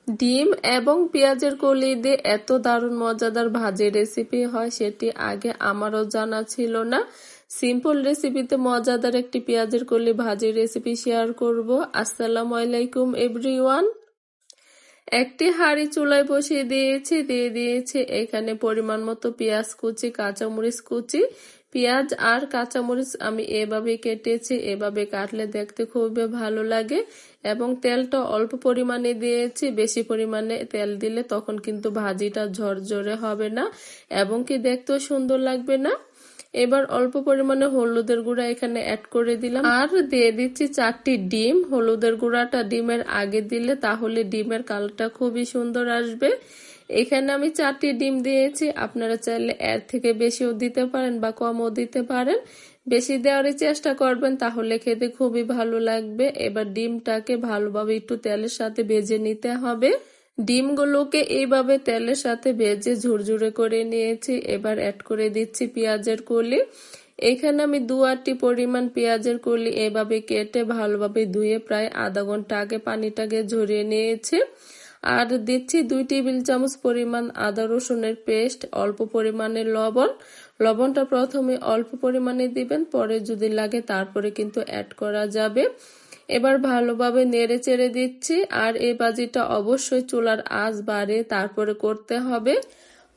ডিম এবং পেঁয়াজের কলি দিয়ে এত দারুণ মজাদার ভাজি রেসিপি হয় সেটি আগে আমারও জানা ছিল না। সিম্পল রেসিপিতে মজাদার একটি পেঁয়াজের কলি ভাজি রেসিপি শেয়ার করব। আসসালামু আলাইকুম এভরিওয়ান। একটি হাঁড়ি চুলায় বসিয়ে দিয়েছি এখানে পরিমাণ মতো পেঁয়াজ কুচি, কাঁচামরিচ কুচি। পেঁয়াজ আর কাঁচামরিচ আমি এভাবে কেটেছি, এভাবে কাটলে দেখতে খুবই ভালো লাগে। এবং তেলটা অল্প পরিমাণে দিয়েছি, বেশি পরিমাণে তেল দিলে তখন কিন্তু ভাজিটা ঝরঝরে হবে না এবং কি দেখতেও সুন্দর লাগবে না। এবার অল্প পরিমাণে হলুদের গুঁড়া এখানে অ্যাড করে দিলাম আর দিয়ে দিচ্ছি 4টি ডিম। হলুদের গুঁড়াটা ডিমের আগে দিলে তাহলে ডিমের কালারটা খুবই সুন্দর আসবে। এখানে আমি 4টি ডিম দিয়েছি, আপনারা চাইলে এর থেকে বেশিও দিতে পারেন বা কমও দিতে পারেন। বেশি দেওয়ারই চেষ্টা করবেন, তাহলে খেতে খুবই ভালো লাগবে। এবার ডিমটাকে ভালোভাবে একটু তেলের সাথে ভেজে নিতে হবে। ডিমগুলোকে এইভাবে তেলের সাথে ভেজে ঝুরঝুরে করে নিয়েছি। এবার অ্যাড করে দিচ্ছি পেঁয়াজের কলি। এখানে আমি 2 আটি পরিমাণ পেঁয়াজের কলি এভাবে কেটে ভালোভাবে ধুয়ে প্রায় আধা ঘন্টা আগে পানিটাকে ঝরিয়ে নিয়েছি। আর দিচ্ছি 2 টেবিল চামচ পরিমাণ আদা রসুনের পেস্ট, অল্প পরিমাণে লবণ। লবণটা প্রথমে অল্প পরিমাণে দিবেন, পরে যদি লাগে তারপরে কিন্তু অ্যাড করা যাবে। এবার ভালোভাবে নেড়ে চেড়ে দিচ্ছি। আর এই ভাজিটা অবশ্যই চুলার আঁচ বাড়িয়ে তারপরে করতে হবে।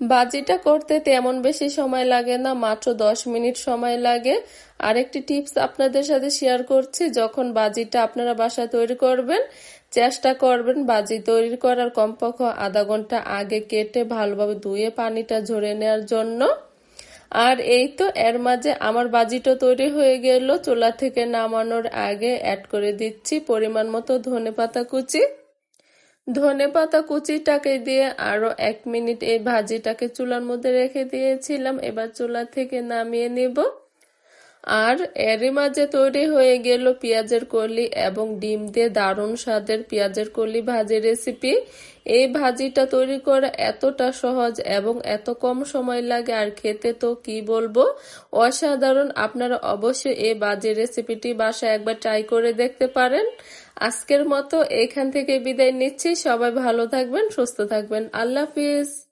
ভাজিটা করতে তেমন বেশি সময় লাগে না, মাত্র 10 মিনিট সময় লাগে। আরেকটি টিপস আপনাদের সাথে শেয়ার করছি, যখন ভাজিটা আপনারা বাসায় তৈরি করবেন চেষ্টা করবেন ভাজি তৈরি করার কমপক্ষে আধা ঘন্টা আগে কেটে ভালোভাবে ধুয়ে পানিটা ঝরে নেওয়ার জন্য। আর এই তো এর মাঝে আমার ভাজিটা তৈরি হয়ে গেল। চুলা থেকে নামানোর আগে অ্যাড করে দিচ্ছি পরিমাণ মতো ধনেপাতা কুচি। ধনেপাতা কুচিটাকে দিয়ে আরো 1 মিনিট এই ভাজিটাকে চুলার মধ্যে রেখে দিয়েছিলাম। এবার চুলা থেকে নামিয়ে নিব। আর এরই মাঝে তৈরি হয়ে গেল পেঁয়াজের কলি এবং ডিম দিয়ে দারুণ স্বাদের পেঁয়াজের কলি ভাজি রেসিপি। এই ভাজিটা তৈরি করা এতটা সহজ এবং এত কম সময় লাগে, আর খেতে তো কি বলবো, অসাধারণ। আপনারা অবশ্যই এই ভাজি রেসিপিটি বাসায় একবার ট্রাই করে দেখতে পারেন। আজকের মতো এখান থেকে বিদায় নিচ্ছি। সবাই ভালো থাকবেন, সুস্থ থাকবেন। আল্লাহ হাফিজ।